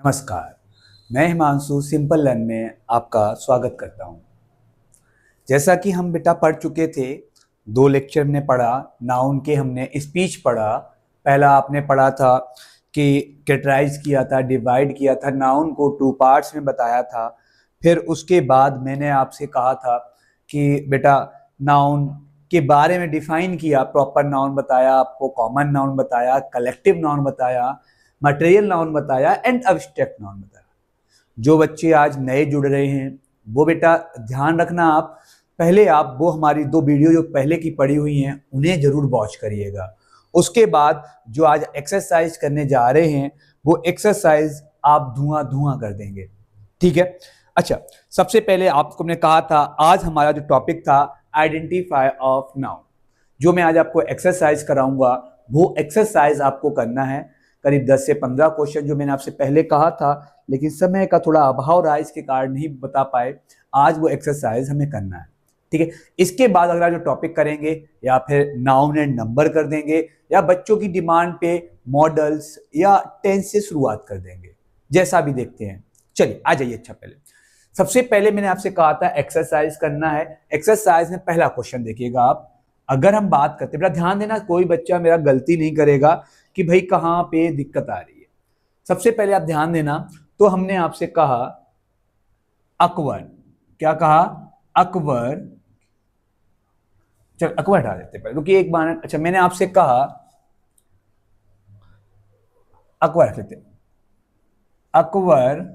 नमस्कार। मैं Himanshu simple learn में आपका स्वागत करता हूं। जैसा कि हम बेटा पढ़ चुके थे, 2 लेक्चर हमने पढ़ा, नाउन के हमने स्पीच पढ़ा। पहला आपने पढ़ा था कि कैटेगराइज किया था, डिवाइड किया था, नाउन को 2 पार्ट्स में बताया था। फिर उसके बाद मैंने आपसे कहा था कि बेटा नाउन के बारे में डिफाइन किया, प्रॉपर नाउन बताया आपको, कॉमन नाउन बताया, कलेक्टिव नाउन बताया, मटेरियल नाउन बताया एंड एब्स्ट्रैक्ट नाउन बताया। जो बच्चे आज नए जुड़ रहे हैं वो बेटा ध्यान रखना, आप पहले आप वो हमारी 2 वीडियो जो पहले की पड़ी हुई हैं उन्हें जरूर वॉच करिएगा। उसके बाद जो आज एक्सरसाइज करने जा रहे हैं वो एक्सरसाइज आप धुआं धुआं कर देंगे, ठीक है। अच्छा, सबसे पहले आपको हमने कहा था आज हमारा जो टॉपिक था आइडेंटिफाई ऑफ नाउन। जो मैं आज आपको एक्सरसाइज कराऊंगा वो एक्सरसाइज आपको करना है। करीब 10 से 15 क्वेश्चन जो मैंने आपसे पहले कहा था, लेकिन समय का थोड़ा अभाव रहा, इसके कारण नहीं बता पाए। आज वो एक्सरसाइज हमें करना है, ठीक है। इसके बाद अगला जो टॉपिक करेंगे या फिर नाउन एंड नंबर कर देंगे या बच्चों की डिमांड पे मॉडल्स या टेंस से शुरुआत कर देंगे, जैसा भी देखते हैं। चलिए आ जाइए। अच्छा, पहले सबसे पहले मैंने आपसे कहा था एक्सरसाइज करना है। एक्सरसाइज में पहला क्वेश्चन देखिएगा आप। अगर हम बात करते हैं, ध्यान देना, कोई बच्चा मेरा गलती नहीं करेगा कि भाई कहां पे दिक्कत आ रही है। सबसे पहले आप ध्यान देना, तो हमने आपसे कहा अकबर, क्या कहा? अकबर। चल अकबर हटा देते पहले, क्योंकि एक बार अच्छा मैंने आपसे कहा अकबर रख लेते। Akbar,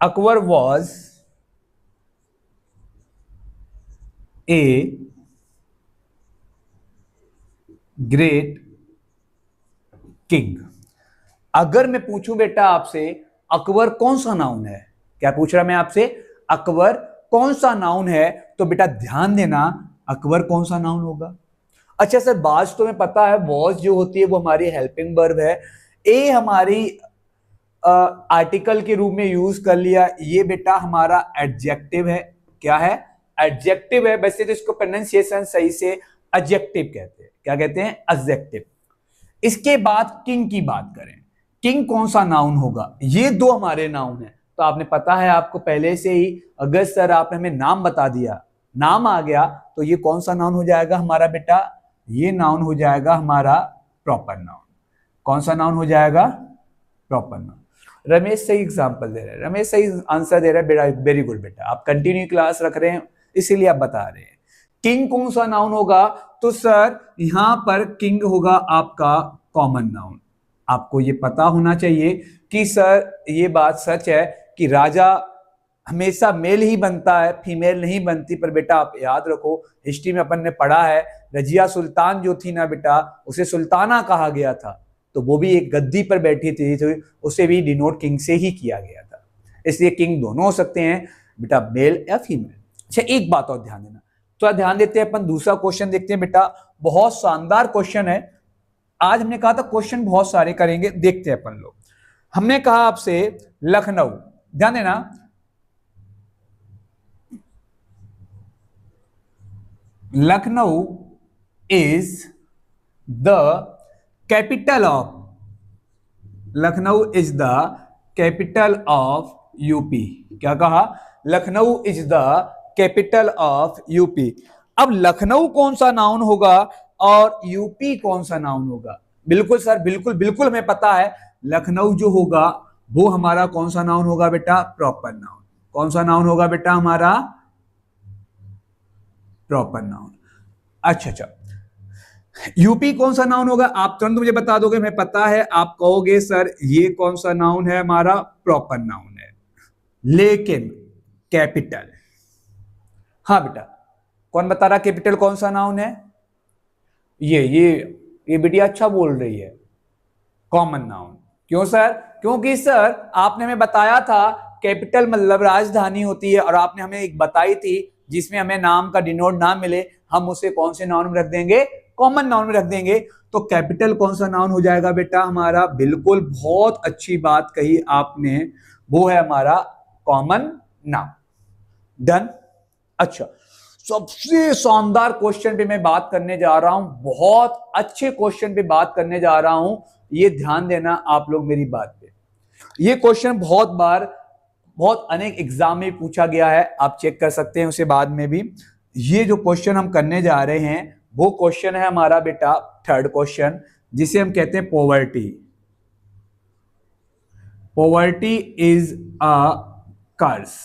Akbar was a great king. अगर मैं पूछूं बेटा आपसे अकबर कौन सा नाउन है, क्या पूछ रहा मैं आपसे? अकबर कौन सा नाउन है, तो बेटा ध्यान देना अकबर कौन सा नाउन होगा। अच्छा सर, बाज तो मैं पता है, वॉज जो होती है वो हमारी हेल्पिंग वर्ब है, ए हमारी आर्टिकल के रूप में यूज कर लिया, ये बेटा हमारा एडजेक्टिव है। क्या है? एडजेक्टिव है। वैसे तो इसको प्रोनाउंसिएशन सही से एडजेक्टिव कहते हैं। क्या कहते हैं? एडजेक्टिव। इसके बाद किंग की बात करें, किंग कौन सा नाउन होगा? ये 2 हमारे नाउन है, तो आपने पता है आपको पहले से ही, अगर सर आपने हमें नाम बता दिया, नाम आ गया, तो ये कौन सा नाउन हो जाएगा हमारा बेटा? ये नाउन हो जाएगा हमारा प्रॉपर नाउन। कौन सा नाउन हो जाएगा? Proper noun. रमेश सही एग्जांपल दे रहे हैं, रमेश सही आंसर दे रहा है, वेरी गुड बेटा, आप कंटिन्यू क्लास रख रहे हैं इसीलिए आप बता रहे हैं। किंग कौन सा नाउन होगा? तो सर यहां पर किंग होगा आपका कॉमन नाउन। आपको ये पता होना चाहिए कि सर ये बात सच है कि राजा हमेशा मेल ही बनता है, फीमेल नहीं बनती। पर बेटा आप याद रखो, हिस्ट्री में अपन ने पढ़ा है, रजिया सुल्तान जो थी ना बेटा, उसे सुल्ताना कहा गया था, तो वो भी एक गद्दी पर बैठी थी, तो उसे भी डिनोट किंग से ही किया गया था। इसलिए किंग दोनों हो सकते हैं बेटा, मेल या फीमेल। अच्छा, एक बात और ध्यान देना, तो ध्यान देते हैं अपन दूसरा क्वेश्चन देखते हैं बेटा। बहुत शानदार क्वेश्चन है। आज हमने कहा था क्वेश्चन बहुत सारे करेंगे, देखते हैं अपन लोग। हमने कहा आपसे लखनऊ, ध्यान देना, Lucknow is the capital of, Lucknow is the capital of UP. क्या कहा? Lucknow is the capital of UP. अब लखनऊ कौन सा नाउन होगा और यूपी कौन सा नाउन होगा? बिल्कुल सर, बिल्कुल बिल्कुल हमें पता है, लखनऊ जो होगा वो हमारा कौन सा नाउन होगा बेटा? Proper noun. कौन सा नाउन होगा बेटा हमारा? Proper noun. अच्छा, यूपी कौन सा नाउन होगा? आप तुरंत मुझे बता दोगे, हमें पता है, आप कहोगे सर ये कौन सा नाउन है? हमारा प्रॉपर नाउन है, लेकिन कैपिटल। हाँ बेटा, कौन बता रहा कैपिटल कौन सा नाउन है? ये बेटिया अच्छा बोल रही है, कॉमन नाउन। क्यों सर? क्योंकि सर आपने हमें बताया था कैपिटल मतलब राजधानी होती है, और आपने हमें एक बताई थी जिसमें हमें नाम का डिनोट ना मिले, हम उसे कौन से नाउन में रख देंगे? कॉमन नाउन में रख देंगे। तो कैपिटल कौन सा नाउन हो जाएगा बेटा हमारा? बिल्कुल, बहुत अच्छी बात कही आपने, वो है हमारा कॉमन नाउन। डन। अच्छा, सबसे शानदार क्वेश्चन पे मैं बात करने जा रहा हूं, बहुत अच्छे क्वेश्चन पे बात करने जा रहा हूं, ये ध्यान देना आप लोग मेरी बात पे। ये क्वेश्चन बहुत बार बहुत अनेक एग्जाम में पूछा गया है, आप चेक कर सकते हैं उसे बाद में भी। ये जो क्वेश्चन हम करने जा रहे हैं वो क्वेश्चन है हमारा बेटा थर्ड क्वेश्चन, जिसे हम कहते हैं poverty. Poverty is a curse.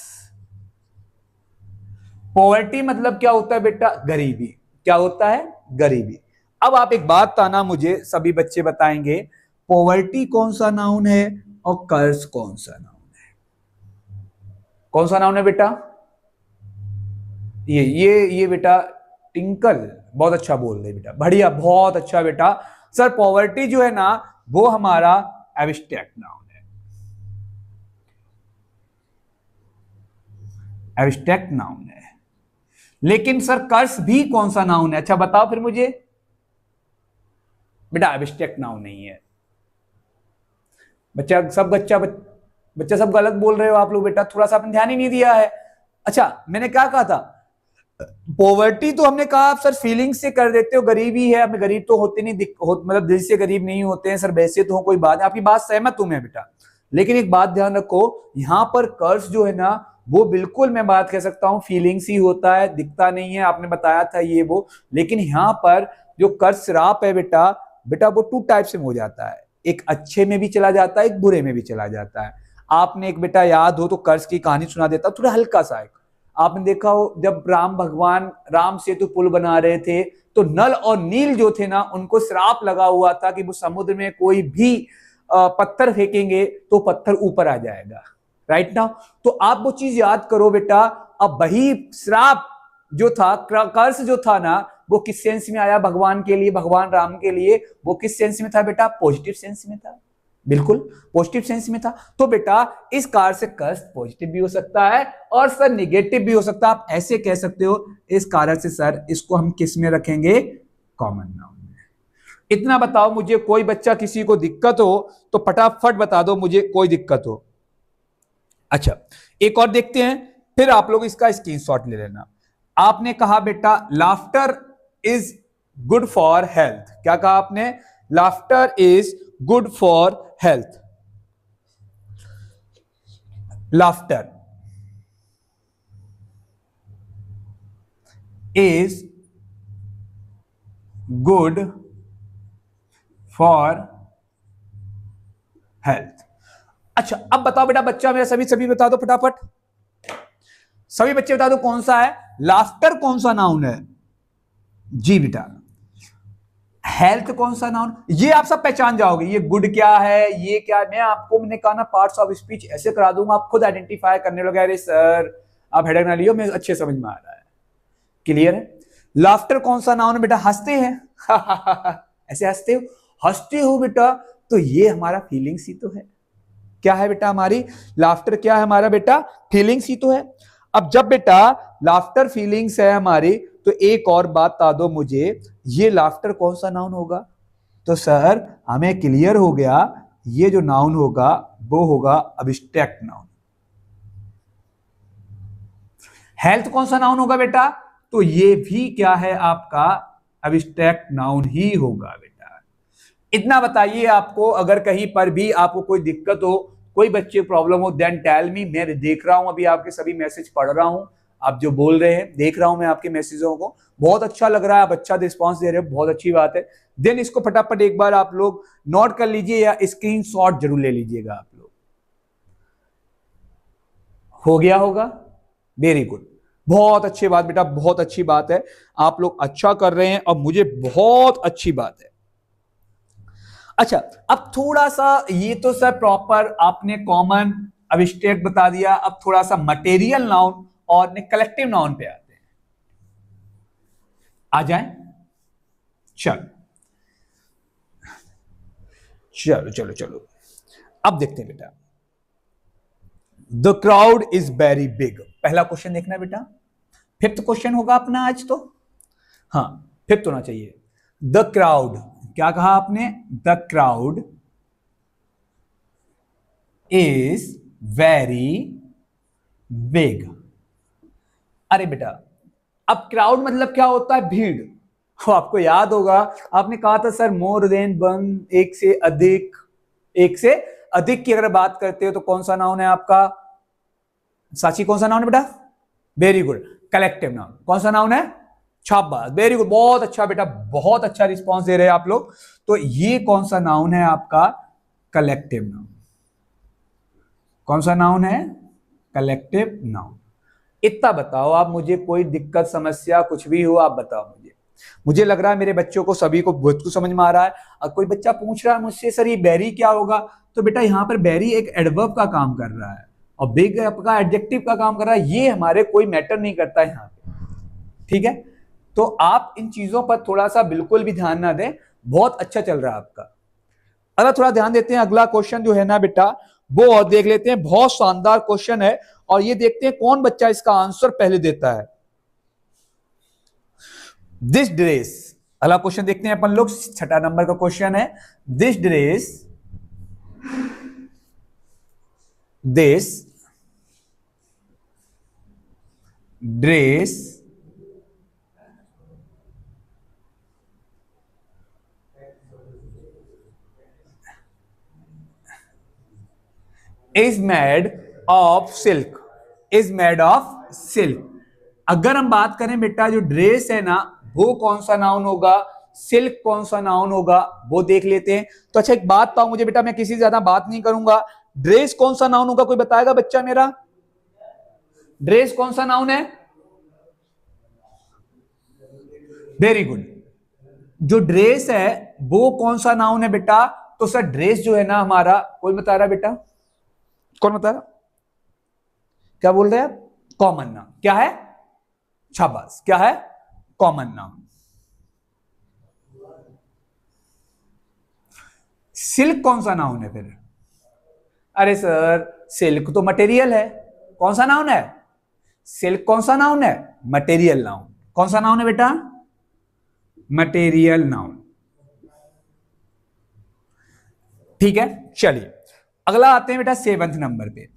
Poverty मतलब क्या होता है बेटा? गरीबी। क्या होता है? गरीबी। अब आप एक बात ताना मुझे सभी बच्चे बताएंगे, पॉवर्टी कौन सा नाउन है और कर्स कौन सा नाउन है? कौन सा नाउन है बेटा? ये बेटा टिंकल बहुत अच्छा बोल रहे बेटा, बढ़िया, बहुत अच्छा बेटा। सर पॉवर्टी जो है ना वो हमारा एब्स्ट्रैक्ट नाउन है, एब्स्ट्रैक्ट नाउन है। लेकिन सर कर्स भी कौन सा नाउन है? अच्छा बताओ फिर मुझे। बेटा एब्स्ट्रैक्ट नाउन नहीं है। बच्चा सब गलत बोल रहे हो आप लोग बेटा, थोड़ा सा आपने ध्यान ही नहीं दिया है। अच्छा मैंने क्या कहा था? पॉवर्टी तो हमने कहा आप सर फीलिंग से कर देते हो, गरीबी है, अब गरीब तो होते नहीं, मतलब दिल से गरीब नहीं होते हैं सर, वैसे तो हो कोई बात है, आपकी बात सहमत हूं मैं बेटा। लेकिन एक बात ध्यान रखो, यहां पर कर्ज जो है ना वो बिल्कुल मैं बात कह सकता हूं फीलिंग्स ही होता है, दिखता नहीं है, आपने बताया था ये वो। लेकिन यहां पर जो कर्ज श्राप है बेटा, वो टू टाइप से हो जाता है, एक अच्छे में भी चला जाता है, एक बुरे में भी चला जाता है। आपने एक बेटा याद हो तो कर्ज की कहानी सुना देता हूं, थोड़ा हल्का सा एक। आपने देखा हो जब राम भगवान राम सेतु पुल बना रहे थे तो नल और नील जो थे ना उनको श्राप लगा हुआ था कि वो समुद्र में कोई भी पत्थर फेंकेंगे तो पत्थर ऊपर आ जाएगा, राइट ना? तो आप वो चीज याद करो बेटा। अब वही श्राप जो था, कर्ज जो था ना, वो किस सेंस में आया भगवान के लिए, भगवान राम के लिए? वो किस सेंस में था बेटा? पॉजिटिव सेंस में था, बिल्कुल पॉजिटिव सेंस में था। तो बेटा इस कार से कर्ज पॉजिटिव भी हो सकता है और सर निगेटिव भी हो सकता है। आप ऐसे कह सकते हो इस कारण से सर इसको हम किस में रखेंगे? कॉमन नाउन में। इतना बताओ मुझे, कोई बच्चा किसी को दिक्कत हो तो फटाफट बता दो मुझे, कोई दिक्कत हो। अच्छा एक और देखते हैं, फिर आप लोग इसका स्क्रीनशॉट ले लेना। आपने कहा बेटा laughter is good for health. क्या कहा आपने? Laughter is good for health. Laughter is good for health. अच्छा अब बताओ बेटा, बच्चा मेरा सभी बता दो फटाफट, सभी बच्चे बता दो कौन सा है लाफ्टर, कौन सा नाउन है? जी बेटा। हेल्थ कौन सा नाउन? ये आप सब पहचान जाओगे, ये गुड क्या है, ये क्या है। मैं आपको, मैंने कहा ना पार्ट्स ऑफ स्पीच ऐसे करा दूंगा आप खुद आइडेंटिफाई करने लगे। अरे सर आप हेडक ना लियो, मैं अच्छे समझ में आ रहा है, क्लियर है? लाफ्टर कौन सा नाउन है बेटा? हंसते हैं ऐसे हंसते हो बेटा, तो ये हमारा फीलिंग्स ही तो है। क्या है बेटा हमारी? लाफ्टर क्या है हमारा बेटा? फीलिंग्स ही तो है। अब जब बेटा लाफ्टर फीलिंग्स है हमारी, तो एक और बात बता दो मुझे, ये लाफ्टर कौन सा नाउन होगा? तो सर हमें क्लियर हो गया, ये जो नाउन होगा वो होगा अब्स्ट्रैक्ट नाउन। हेल्थ कौन सा नाउन होगा बेटा? तो ये भी क्या है आपका? अब्स्ट्रैक्ट नाउन ही होगा बेटा। इतना बताइए, आपको अगर कहीं पर भी आपको कोई दिक्कत हो, कोई बच्चे प्रॉब्लम हो, देन टेल मी। मैं देख रहा हूं अभी आपके सभी मैसेज पढ़ रहा हूं, आप जो बोल रहे हैं देख रहा हूं मैं आपके मैसेजों को, बहुत अच्छा लग रहा है, आप अच्छा रिस्पॉन्स दे रहे हो, बहुत अच्छी बात है। देन इसको फटाफट एक बार आप लोग नोट कर लीजिए या स्क्रीनशॉट जरूर ले लीजिएगा आप लोग। हो गया होगा? वेरी गुड, बहुत अच्छी बात बेटा, बहुत अच्छी बात है, आप लोग अच्छा कर रहे हैं और मुझे बहुत अच्छी बात है। अच्छा अब थोड़ा सा, ये तो सर प्रॉपर आपने कॉमन अब्स्ट्रैक्ट बता दिया, अब थोड़ा सा मटेरियल नाउन और कलेक्टिव नाउन पे आते हैं। आ जाएं? चलो चलो चलो चलो, अब देखते हैं बेटा। The crowd is very big, पहला क्वेश्चन देखना बेटा, फिफ्थ क्वेश्चन होगा अपना आज तो, हाँ फिफ्थ होना चाहिए। द क्राउड, क्या कहा आपने? The crowd is very big. अरे बेटा अब क्राउड मतलब क्या होता है? भीड़। तो आपको याद होगा आपने कहा था सर मोर देन वन, एक से अधिक, एक से अधिक की अगर बात करते हो तो कौन सा नाउन है आपका? साची कौन सा नाउन है बेटा? Very good, collective noun. कौन सा नाउन है? शाबाश, वेरी गुड, बहुत अच्छा बेटा, बहुत अच्छा रिस्पॉन्स दे रहे हैं आप लोग। तो ये कौन सा नाउन है आपका? Collective noun. कौन सा नाउन है? Collective noun. इतना बताओ आप मुझे, कोई दिक्कत समस्या कुछ भी हो आप बताओ मुझे लग रहा है मेरे बच्चों को सभी को बहुत कुछ समझ में आ रहा है। और कोई बच्चा पूछ रहा है मुझसे सर ये बेरी क्या होगा, तो बेटा यहाँ पर बेरी एक एडवर्ब का काम कर रहा है और बिग आपका एडजेक्टिव का काम कर रहा है। ये हमारे कोई मैटर नहीं करता है यहाँ पे, ठीक है? तो आप इन चीजों पर थोड़ा सा बिल्कुल भी ध्यान ना दें। बहुत अच्छा चल रहा है आपका। अगर थोड़ा ध्यान देते हैं, अगला क्वेश्चन जो है ना बेटा वो और देख लेते हैं। बहुत शानदार क्वेश्चन है और ये देखते हैं कौन बच्चा इसका आंसर पहले देता है। दिस ड्रेस, अगला क्वेश्चन देखते हैं अपन लोग, 6 नंबर का क्वेश्चन है। This dress is made of silk. Is made of silk. अगर हम बात करें बेटा जो ड्रेस है ना वो कौन सा नाउन होगा, सिल्क कौन सा नाउन होगा, वो देख लेते हैं। तो अच्छा एक बात पाओ मुझे बेटा, मैं किसी से ज्यादा बात नहीं करूंगा। ड्रेस कौन सा नाउन होगा, कोई बताएगा बच्चा मेरा? ड्रेस कौन सा नाउन है? Very good. जो ड्रेस है वो कौन सा नाउन है बेटा? तो सर ड्रेस जो है ना हमारा, कोई बता रहा बेटा? कौन बता रहा? क्या बोल रहे हैं आप? Common noun. क्या है? शाबाश, क्या है? Common noun. सिल्क कौन सा नाउन है फिर? अरे सर सिल्क तो मटेरियल है। कौन सा नाउन है? सिल्क कौन सा नाउन है? Material noun. कौन सा नाउन है बेटा? Material noun. ठीक है, चलिए अगला आते हैं बेटा 7वें नंबर पे।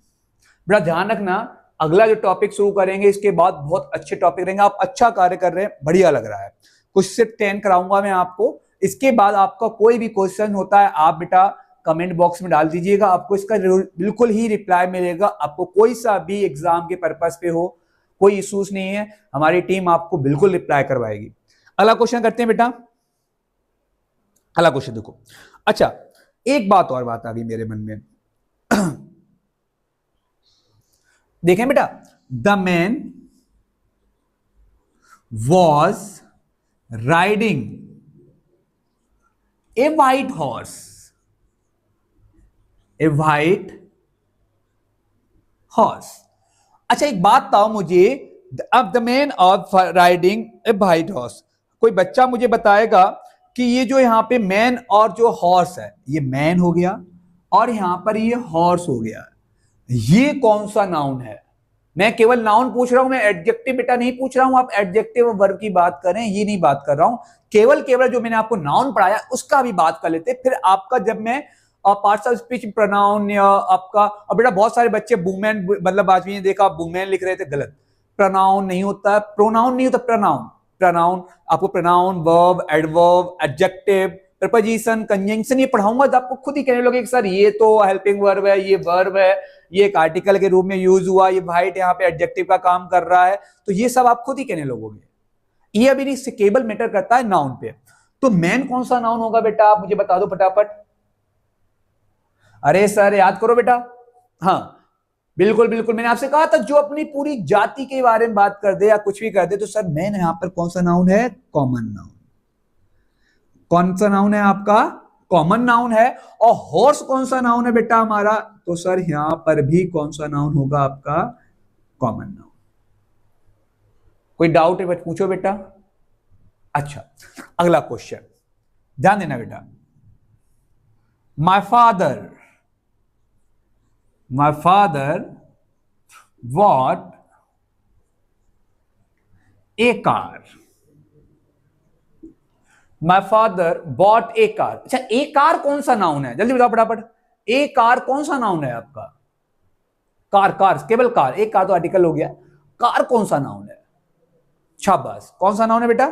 बड़ा ध्यान रखना, अगला जो टॉपिक शुरू करेंगे इसके बाद बहुत अच्छे टॉपिक रहेंगे। आप अच्छा कार्य कर रहे हैं, बढ़िया लग रहा है। कुछ से 10 कराऊंगा मैं आपको। इसके बाद आपका कोई भी क्वेश्चन होता है आप बेटा कमेंट बॉक्स में डाल दीजिएगा, आपको इसका बिल्कुल ही रिप्लाई मिलेगा। आपको कोई सा भी एग्जाम के पर्पस पे हो, कोई इश्यूज नहीं है, हमारी टीम आपको बिल्कुल रिप्लाई करवाएगी। अगला क्वेश्चन करते हैं बेटा। अगला क्वेश्चन देखो। अच्छा एक बात और बात आ गई मेरे मन में। देखें बेटा, the man was riding A white horse. A white horse. अच्छा एक बात बताओ मुझे, अब the man of riding A white horse, कोई बच्चा मुझे बताएगा कि ये जो यहां पे मैन और जो हॉर्स है, ये मैन हो गया और यहां पर ये हॉर्स हो गया, ये कौन सा नाउन है? मैं केवल नाउन पूछ रहा हूं, मैं एडजेक्टिव बेटा नहीं पूछ रहा हूं। आप एडजेक्टिव और वर्ब की बात करें, ये नहीं बात कर रहा हूं। केवल केवल जो मैंने आपको नाउन पढ़ाया उसका भी बात कर लेते, फिर आपका जब मैं पार्ट्स ऑफ स्पीच प्रोनाउन या आपका, और बेटा बहुत सारे बच्चे वुमेन, मतलब आज भी देखा आप वुमेन लिख रहे थे, गलत। प्रोनाउन नहीं होता, प्रोनाउन नहीं होता, प्रोनाउन। प्रोनाउन आपको pronoun, verb, adverb, adjective, preposition, conjunction ये पढ़ाऊंगा तो आपको खुद ही कहने लगे कि सर ये तो हेल्पिंग वर्ब है, ये वर्ब है, ये एक आर्टिकल के रूप में यूज हुआ, ये वाइट यहाँ पे एडजेक्टिव का काम कर रहा है, तो ये सब आप खुद ही कहने लगोगे। ये अभी नहीं, केवल मैटर करता है नाउन पे। तो मैन कौन सा नाउन होगा बेटा, आप मुझे बता दो फटाफट। अरे सर याद करो बेटा। हाँ बिल्कुल बिल्कुल, मैंने आपसे कहा था जो अपनी पूरी जाति के बारे में बात कर दे या कुछ भी कर दे, तो सर मैन यहां पर कौन सा नाउन है? Common noun. कौन सा नाउन है आपका? कॉमन नाउन है। और हॉर्स कौन सा नाउन है बेटा हमारा? तो सर यहां पर भी कौन सा नाउन होगा आपका? Common noun. कोई डाउट है पूछो बेटा। अच्छा अगला क्वेश्चन ध्यान देना बेटा। My father bought a car. My father bought a car. अच्छा ए कार कौन सा नाउन है? जल्दी बताओ फटाफट। ए कार कौन सा नाउन है आपका? कार, कार केवल कार, एक कार तो आर्टिकल हो गया। कार कौन सा नाउन है? शाबाश, कौन सा नाउन है बेटा?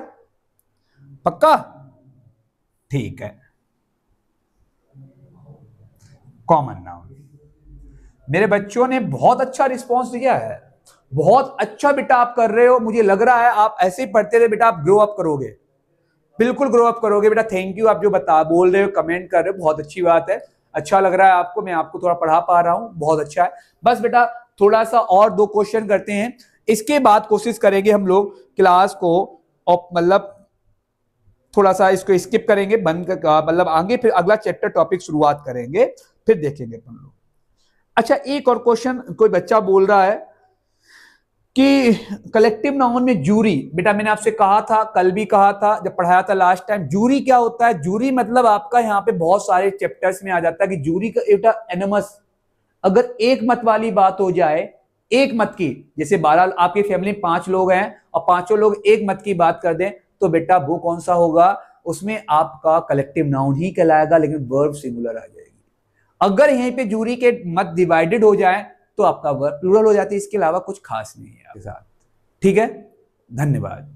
पक्का? ठीक है, कॉमन नाउन। मेरे बच्चों ने बहुत अच्छा रिस्पॉन्स दिया है, बहुत अच्छा बेटा आप कर रहे हो, मुझे लग रहा है आप ऐसे ही पढ़ते रहे बेटा, आप ग्रो अप करोगे, बिल्कुल ग्रो अप करोगे बेटा। थैंक यू, आप जो बोल रहे हो, कमेंट कर रहे हो, बहुत अच्छी बात है। अच्छा लग रहा है आपको, मैं आपको थोड़ा पढ़ा पा रहा हूं, बहुत अच्छा है। बस बेटा थोड़ा सा और 2 क्वेश्चन करते हैं, इसके बाद कोशिश करेंगे हम लोग क्लास को, और मतलब थोड़ा सा इसको स्किप करेंगे, बंद मतलब आगे फिर अगला चैप्टर टॉपिक शुरुआत करेंगे, फिर देखेंगे अपन लोग। अच्छा, एक और क्वेश्चन, कोई बच्चा बोल रहा है कि कलेक्टिव नाउन में जूरी, बेटा मैंने आपसे कहा था, कल भी कहा था जब पढ़ाया था लास्ट टाइम, जूरी क्या होता है? जूरी मतलब आपका यहाँ पे बहुत सारे चैप्टर्स में आ जाता है कि जूरी का बेटा एनमस, अगर एक मत वाली बात हो जाए, एक मत की, जैसे 12 आपकी फैमिली में 5 लोग हैं और पांचों लोग एक मत की बात कर दें, तो बेटा वो कौन सा होगा? उसमें आपका कलेक्टिव नाउन ही कहलाएगा, लेकिन वर्ब सिंगुलर आ जाएगी। अगर यहीं पे जूरी के मत डिवाइडेड हो जाए तो आपका वर्ब प्लूरल हो जाती है, इसके अलावा कुछ खास नहीं है आपके साथ। ठीक है, धन्यवाद।